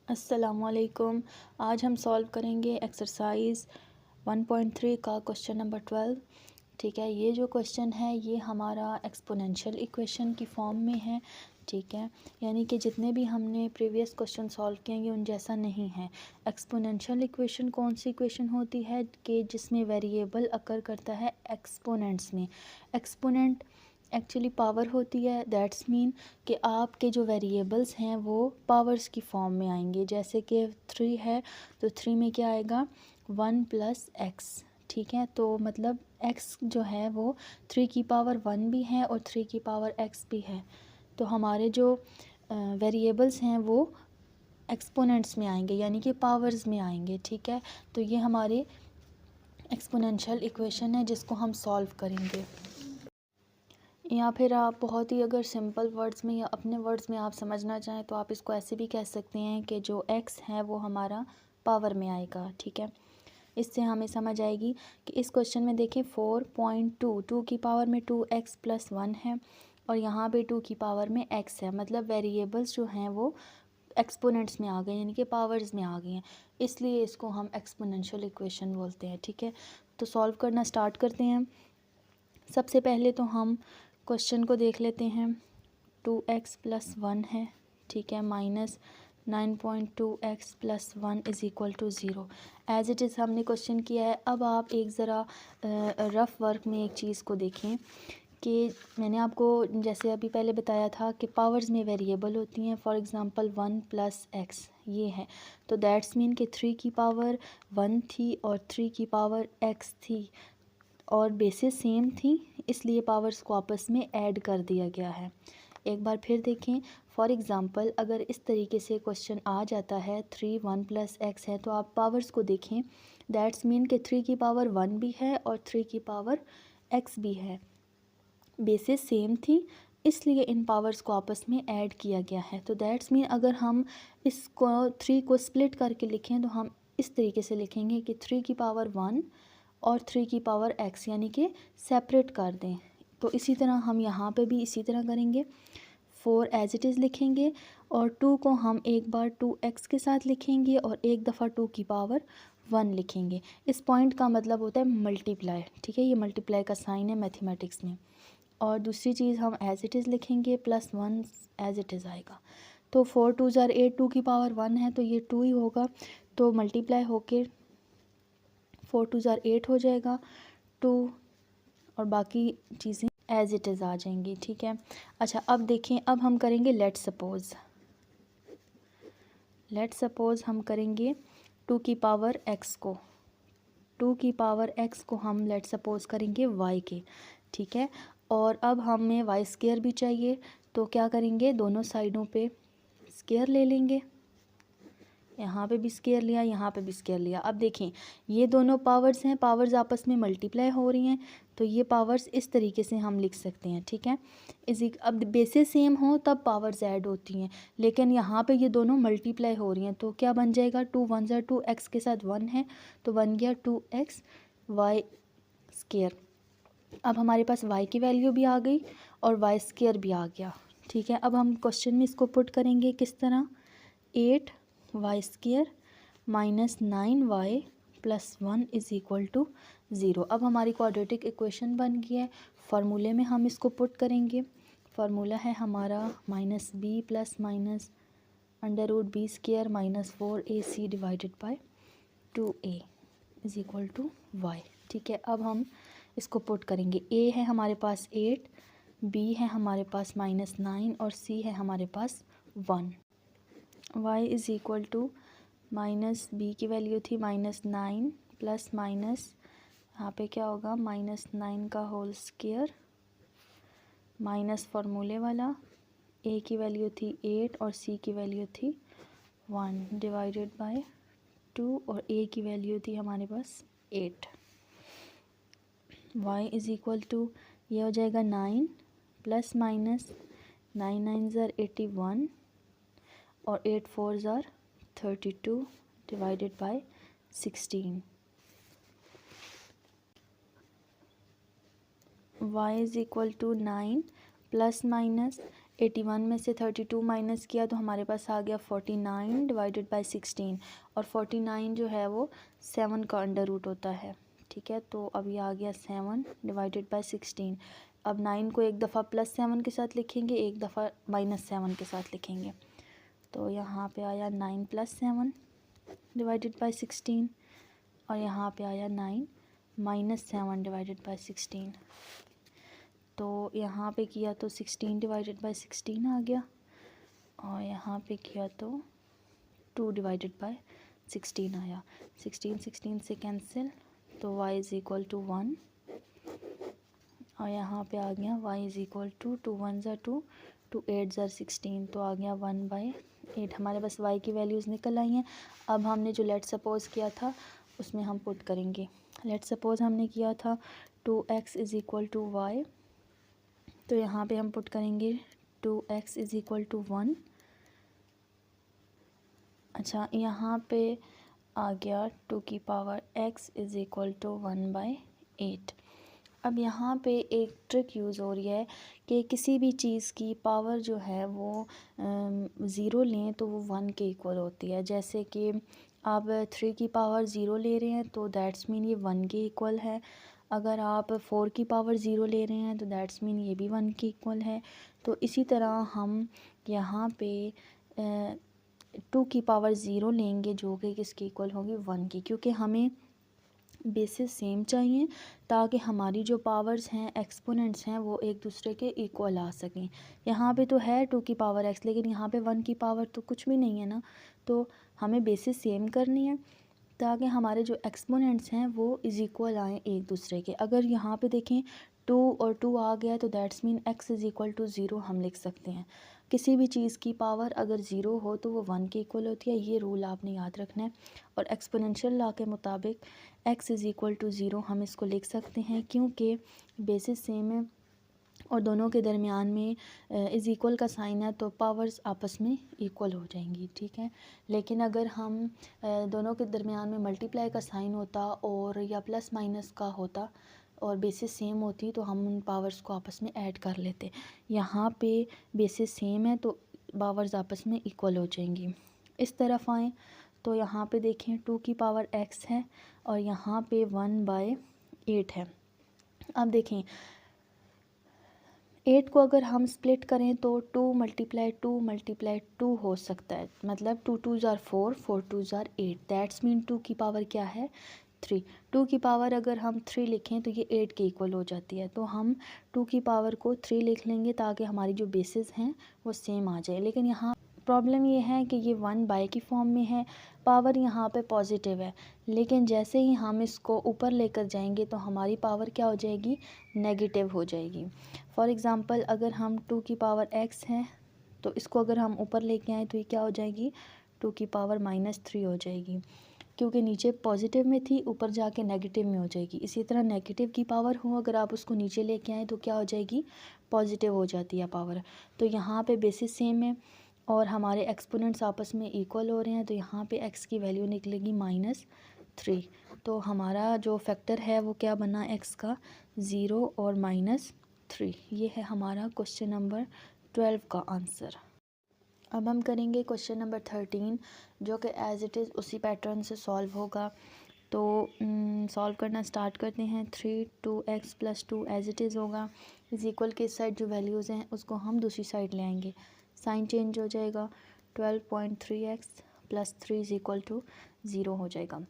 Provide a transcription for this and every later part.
अस्सलामुअलैकुम। आज हम सॉल्व करेंगे एक्सरसाइज 1.3 का क्वेश्चन नंबर 12। ठीक है, ये जो क्वेश्चन है ये हमारा एक्सपोनेंशियल इक्वेशन की फॉर्म में है। ठीक है, यानी कि जितने भी हमने प्रीवियस क्वेश्चन सॉल्व किए उन जैसा नहीं है। एक्सपोनेंशियल इक्वेशन कौन सी इक्वेशन होती है कि जिसमें वेरिएबल अकर करता है एक्सपोनेंट्स में। एक्सपोनेंट एक्चुअली पावर होती है। दैट्स मीन कि आपके जो वेरिएबल्स हैं वो पावर्स की फॉर्म में आएंगे। जैसे कि 3 है तो 3 में क्या आएगा 1 + x। ठीक है, तो मतलब x जो है वो 3 की पावर 1 भी है और 3 की पावर x भी है। तो हमारे जो वेरिएबल्स हैं वो एक्सपोनेंट्स में आएंगे यानी कि पावर्स में आएंगे। ठीक है, तो ये हमारे एक्सपोनेंशियल इक्वेशन है जिसको हम सॉल्व करेंगे। या फिर आप बहुत ही अगर सिंपल वर्ड्स में या अपने वर्ड्स में आप समझना चाहें तो आप इसको ऐसे भी कह सकते हैं कि जो x है वो हमारा पावर में आएगा। ठीक है, इससे हमें समझ आएगी कि इस क्वेश्चन में देखें 4.2 2 की पावर में 2x + 1 है और यहाँ पे 2 की पावर में x है। मतलब वेरिएबल्स जो हैं वो एक्सपोनेंट्स में आ गए यानी कि पावर्स में आ गए हैं, इसलिए इसको हम एक्सपोनेंशियल इक्वेशन बोलते हैं। ठीक है, तो सॉल्व करना स्टार्ट करते हैं। सबसे पहले तो हम क्वेश्चन को देख लेते हैं। 2x + 1 है। ठीक है, -9.2x + 1 = 0। एज इट इज़ हमने क्वेश्चन किया है। अब आप एक ज़रा रफ़ वर्क में एक चीज़ को देखें कि मैंने आपको जैसे अभी पहले बताया था कि पावर्स में वेरिएबल होती हैं। फॉर एग्ज़ाम्पल 1 + x ये है, तो दैट्स मीन कि 3 की पावर 1 थी और 3 की पावर x थी और बेसिस सेम थी, इसलिए पावर्स को आपस में ऐड कर दिया गया है। एक बार फिर देखें, फॉर एग्ज़ाम्पल अगर इस तरीके से क्वेश्चन आ जाता है 3 1 + x है तो आप पावर्स को देखें। दैट्स मीन कि 3 की पावर 1 भी है और 3 की पावर x भी है। बेसिस सेम थी इसलिए इन पावर्स को आपस में ऐड किया गया है। तो दैट्स मीन अगर हम इसको 3 को स्प्लिट करके लिखें तो हम इस तरीके से लिखेंगे कि 3 की पावर 1 और 3 की पावर x यानी कि सेपरेट कर दें। तो इसी तरह हम यहाँ पे भी इसी तरह करेंगे। 4 एज इट इज़ लिखेंगे और 2 को हम एक बार 2x के साथ लिखेंगे और एक दफ़ा 2 की पावर 1 लिखेंगे। इस पॉइंट का मतलब होता है मल्टीप्लाई। ठीक है, ये मल्टीप्लाई का साइन है मैथमेटिक्स में। और दूसरी चीज़ हम एज इट इज़ लिखेंगे +1 एज इट इज़ आएगा। तो 4 2 ज़ार 8, 2 की पावर 1 है तो ये 2 ही होगा, तो मल्टीप्लाई होके 4 2 ज़ार 8 हो जाएगा 2 और बाकी चीज़ें एज इट इज़ आ जाएंगी। ठीक है, अच्छा अब देखें, अब हम करेंगे लेट सपोज़ हम करेंगे 2 की पावर x को 2 की पावर x को हम लेट सपोज़ करेंगे y के। ठीक है, और अब हमें y² भी चाहिए, तो क्या करेंगे दोनों साइडों पे स्क्वायर ले लेंगे। यहाँ पे भी स्क्वायर लिया, यहाँ पे भी स्क्वायर लिया। अब देखें ये दोनों पावर्स हैं, पावर्स आपस में मल्टीप्लाई हो रही हैं, तो ये पावर्स इस तरीके से हम लिख सकते हैं। ठीक है, अब बेसिस सेम हो तब पावर्स ऐड होती हैं, लेकिन यहाँ पे ये दोनों मल्टीप्लाई हो रही हैं तो क्या बन जाएगा 2 1 ज़ार 2 x के साथ 1 है तो बन गया 2x y²। अब हमारे पास y की वैल्यू भी आ गई और y² भी आ गया। ठीक है, अब हम क्वेश्चन में इसको पुट करेंगे किस तरह, 8y² -9y + 1 = 0। अब हमारी क्वाड्रेटिक इक्वेशन बन गई है। फार्मूले में हम इसको पुट करेंगे। फार्मूला है हमारा -b + -√b² -4ac / 2a = y। ठीक है, अब हम इसको पुट करेंगे। a है हमारे पास 8, b है हमारे पास -9 और c है हमारे पास 1। y = -b की वैल्यू थी -9 प्लस माइनस यहाँ पे क्या होगा -9 का होल स्क्वायर माइनस फार्मूले वाला, a की वैल्यू थी 8 और c की वैल्यू थी 1 / 2 और a की वैल्यू थी हमारे पास 8। y = ये हो जाएगा 9 प्लस माइनस 9 9 ज़ार 81 और 8 4 ज़ार 32 / 16। y = 9 प्लस माइनस 81 में से 32 माइनस किया तो हमारे पास आ गया 49 डिवाइडेड बाय 16, और 49 जो है वो 7 का अंडर रूट होता है, ठीक है। तो अब ये आ गया 7 डिवाइडेड बाय 16। अब 9 को एक दफ़ा +7 के साथ लिखेंगे, एक दफ़ा -7 के साथ लिखेंगे। तो यहाँ पे आया 9 + 7 डिवाइडेड बाय 16, और यहाँ पे आया 9 - 7 डिवाइडेड बाय 16। तो यहाँ पे किया तो 16 डिवाइडेड बाय 16 आ गया, और यहाँ पे किया तो 2 डिवाइडेड बाय 16 आया। 16 से कैंसिल, तो y = 1, और यहाँ पे आ गया y = 2 1 ज़ा 2, 2 8 ज़ा 16, तो आ गया 1/8। हमारे पास y की वैल्यूज़ निकल आई हैं। अब हमने जो लेट सपोज़ किया था उसमें हम पुट करेंगे। लेट सपोज़ हमने किया था 2x = y, तो यहाँ पे हम पुट करेंगे 2x = 1। अच्छा, यहाँ पे आ गया 2 की पावर x = 1/8। अब यहाँ पे एक ट्रिक यूज़ हो रही है कि किसी भी चीज़ की पावर जो है वो 0 लें तो वो 1 के इक्वल होती है। जैसे कि आप 3 की पावर 0 ले रहे हैं तो दैट्स मीन ये 1 के इक्वल है। अगर आप 4 की पावर 0 ले रहे हैं तो दैट्स मीन ये भी 1 के इक्वल है। तो इसी तरह हम यहाँ पे 2 की पावर 0 लेंगे जो कि किसकी इक्वल होगी, 1 की, क्योंकि हमें बेसिस सेम चाहिए ताकि हमारी जो पावर्स हैं, एक्सपोनेंट्स हैं, वो एक दूसरे के इक्वल आ सकें। यहाँ पे तो है 2 की पावर x, लेकिन यहाँ पे 1 की पावर तो कुछ भी नहीं है ना, तो हमें बेसिस सेम करनी है ताकि हमारे जो एक्सपोनेंट्स हैं वो इज इक्वल आएँ एक दूसरे के। अगर यहाँ पे देखें 2 और 2 आ गया तो दैट्स मीन x = 0 हम लिख सकते हैं। किसी भी चीज़ की पावर अगर 0 हो तो वो 1 के इक्वल होती है, ये रूल आपने याद रखना है। और एक्सपोनेंशियल लॉ के मुताबिक x = 0 हम इसको लिख सकते हैं, क्योंकि बेसिस सेम है और दोनों के दरमियान में इज़ इक्वल का साइन है, तो पावर्स आपस में इक्वल हो जाएंगी, ठीक है। लेकिन अगर हम दोनों के दरमियान में मल्टीप्लाई का साइन होता और या प्लस माइनस का होता और बेसिस सेम होती तो हम उन पावर्स को आपस में ऐड कर लेते। यहाँ पे बेसिस सेम है तो पावर्स आपस में इक्वल हो जाएंगी। इस तरफ आएँ तो यहाँ पे देखें 2 की पावर x है और यहाँ पे 1/8 है। अब देखें 8 को अगर हम स्प्लिट करें तो 2 × 2 हो सकता है, मतलब 2 2 ज़ार 4, 4 2 ज़ार 8, दैट्स मीन 2 की पावर क्या है, 3। 2 की पावर अगर हम 3 लिखें तो ये 8 के इक्वल हो जाती है, तो हम 2 की पावर को 3 लिख लेंगे ताकि हमारी जो बेसिस हैं वो सेम आ जाए। लेकिन यहाँ प्रॉब्लम ये है कि ये 1/, की फॉर्म में है, पावर यहाँ पे पॉजिटिव है, लेकिन जैसे ही हम इसको ऊपर लेकर जाएंगे तो हमारी पावर क्या हो जाएगी, नेगेटिव हो जाएगी। फॉर एग्ज़ाम्पल अगर हम 2 की पावर x है तो इसको अगर हम ऊपर लेके आएँ तो ये क्या हो जाएगी, 2 की पावर -3 हो जाएगी, क्योंकि नीचे पॉजिटिव में थी, ऊपर जाके नेगेटिव में हो जाएगी। इसी तरह नेगेटिव की पावर हो अगर आप उसको नीचे लेके आएँ तो क्या हो जाएगी, पॉजिटिव हो जाती है पावर। तो यहाँ पे बेसिस सेम है और हमारे एक्सपोनेंट्स आपस में इक्वल हो रहे हैं, तो यहाँ पे x की वैल्यू निकलेगी -3। तो हमारा जो फैक्टर है वो क्या बना, x का 0 और -3। ये है हमारा क्वेश्चन नंबर 12 का आंसर। अब हम करेंगे क्वेश्चन नंबर 13, जो कि एज इट इज़ उसी पैटर्न से सॉल्व होगा। तो सॉल्व करना स्टार्ट करते हैं। 3 2x + 2 एज इट इज़ होगा, इज़ इक्वल के साइड जो वैल्यूज़ हैं उसको हम दूसरी साइड ले आएंगे, साइन चेंज हो जाएगा, 12.3x + 3 = 0 हो जाएगा।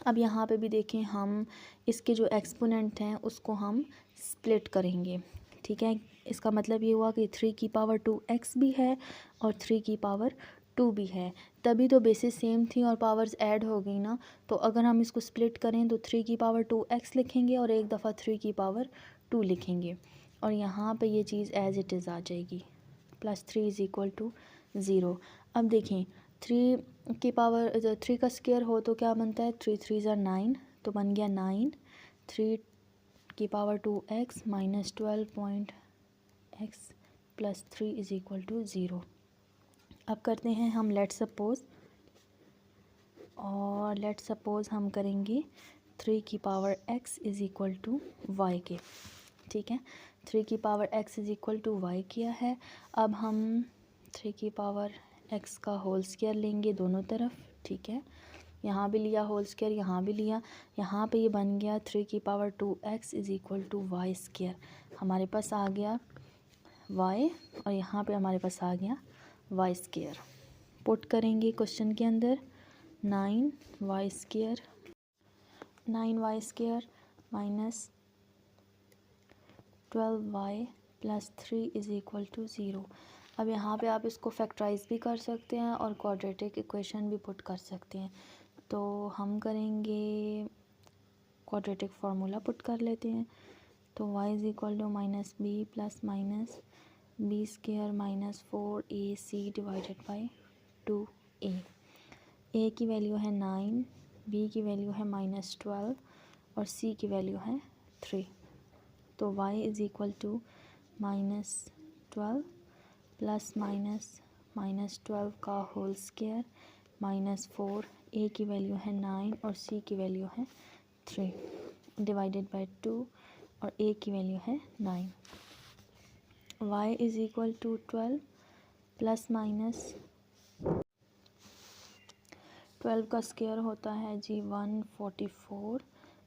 अब यहाँ पे भी देखें, हम इसके जो एक्सपोनेंट हैं उसको हम स्प्लिट करेंगे, ठीक है। इसका मतलब ये हुआ कि 3 की पावर 2x भी है और 3 की पावर 2 भी है, तभी तो बेसिस सेम थी और पावर्स ऐड हो गई ना। तो अगर हम इसको स्प्लिट करें तो 3 की पावर 2x लिखेंगे और एक दफ़ा 3 की पावर 2 लिखेंगे, और यहाँ पे ये चीज़ एज इट इज़ आ जाएगी, +3 = 0। अब देखें 3 की पावर 3 का स्क्वायर हो तो क्या बनता है, 3 3 ज़ार 9, तो बन गया 9। 3 की पावर 2x -12.x + 3 = 0। अब करते हैं हम लेट सपोज़, और लेट सपोज़ हम करेंगे 3 की पावर x = y के, ठीक है। 3 की पावर x is equal to Y किया है। अब हम 3 की पावर x का होल स्क्वायर लेंगे दोनों तरफ, ठीक है। यहाँ भी लिया होल स्क्वायर, यहाँ भी लिया, यहाँ पे ये बन गया 3 की पावर 2x is equal to Y square. हमारे पास आ गया y और यहाँ पे हमारे पास आ गया वाई स्क्वायर। पुट करेंगे क्वेश्चन के अंदर 9y square minus 12y plus 3 is equal to 0। अब यहाँ पे आप इसको फैक्टराइज भी कर सकते हैं और क्वाड्रेटिक इक्वेशन भी पुट कर सकते हैं। तो हम करेंगे क्वाड्रेटिक फार्मूला पुट कर लेते हैं। तो y is equal to minus B plus minus B square minus 4ac divided by 2a। a की वैल्यू है 9, b की वैल्यू है माइनस 12 और c की वैल्यू है 3। तो y is equal to minus 12 plus minus 12 का होल स्क्वायर माइनस 4, a की वैल्यू है 9 और c की वैल्यू है 3 डिवाइडेड बाई 2 और a की वैल्यू है 9। y is equal to 12 plus minus 12 का स्क्वायर होता है जी 144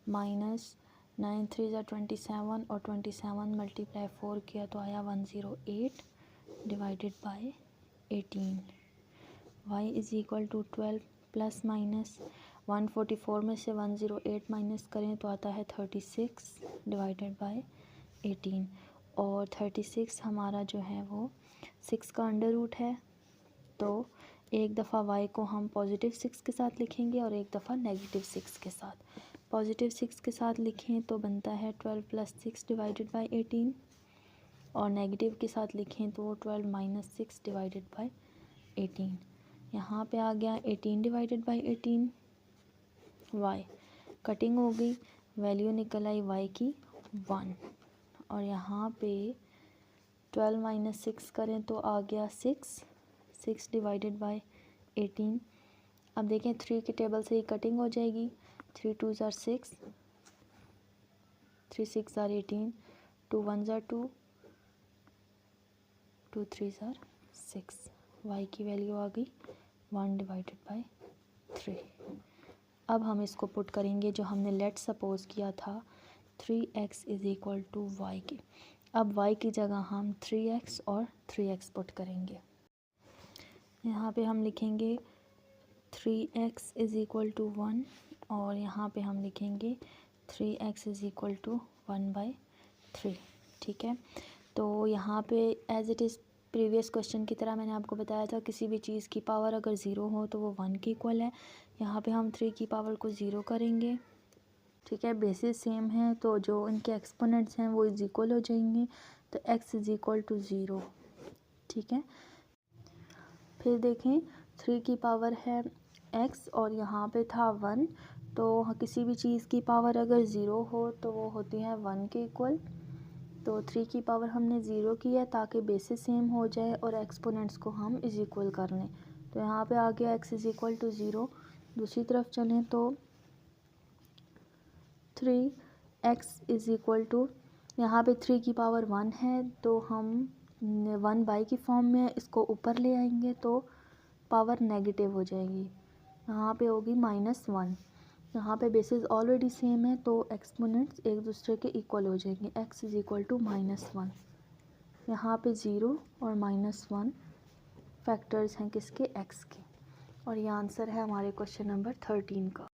माइनस 9 3 ज़ा 27 और 27 मल्टीप्लाई 4 किया तो आया 108 divided by 18। y is equal to 12 plus minus 144 में से 108 माइनस करें तो आता है 36 डिवाइडेड बाय 18। और 36 हमारा जो है वो 6 का अंडर रूट है। तो एक दफ़ा y को हम पॉजिटिव 6 के साथ लिखेंगे और एक दफ़ा नेगेटिव 6 के साथ। पॉजिटिव 6 के साथ लिखें तो बनता है 12 प्लस 6 डिवाइडेड बाई 18 और नेगेटिव के साथ लिखें तो 12 माइनस 6 डिवाइडेड बाई 18। यहाँ पे आ गया 18 डिवाइडेड बाई 18 y। कटिंग हो गई, वैल्यू निकल आई y की 1 और यहाँ पे 12 माइनस 6 करें तो आ गया 6 डिवाइडेड बाई 18। अब देखें 3 की टेबल से ही कटिंग हो जाएगी। 3 2 ज़ार 6, 3 6 ज़ार 18, 2 1 ज़ार 2, 2 3 ज़ार 6। y की वैल्यू आ गई 1 डिवाइडेड बाई 3। अब हम इसको पुट करेंगे जो हमने लेट सपोज किया था 3x is equal to Y के। अब y की जगह हम 3x और 3x पुट करेंगे। यहाँ पे हम लिखेंगे 3x इज़ इक्वल टू 1 और यहाँ पे हम लिखेंगे 3x इज़ इक्वल टू 1/3, ठीक है। तो यहाँ पे as it is previous question की तरह मैंने आपको बताया था किसी भी चीज़ की पावर अगर 0 हो तो वो 1 के इक्वल है। यहाँ पे हम 3 की पावर को 0 करेंगे, ठीक है। बेसिस सेम है तो जो इनके एक्सपोनेंट्स हैं वो इज़ इक्वल हो जाएंगे। तो x इज़ इक्वल टू 0, ठीक है। फिर देखें 3 की पावर है x और यहाँ पे था 1। तो किसी भी चीज़ की पावर अगर 0 हो तो वो होती है 1 के इक्वल। तो 3 की पावर हमने 0 की है ताकि बेसिस सेम हो जाए और एक्सपोनेंट्स को हम इज़ इक्वल कर लें। तो यहाँ पे आ गया x इज़ इक्वल टू 0। दूसरी तरफ चलें तो 3x इज़ इक्वल टू, यहाँ पे 3 की पावर 1 है तो हम 1 की फॉर्म में इसको ऊपर ले आएंगे तो पावर नेगेटिव हो जाएगी, यहाँ पे होगी -1। यहाँ पे बेसिस ऑलरेडी सेम है तो एक्सपोनेंट्स एक दूसरे के इक्वल हो जाएंगे। x इज़ इक्वल टू -1, यहाँ पे 0 और -1 फैक्टर्स हैं किसके, x के। और ये आंसर है हमारे क्वेश्चन नंबर 13 का।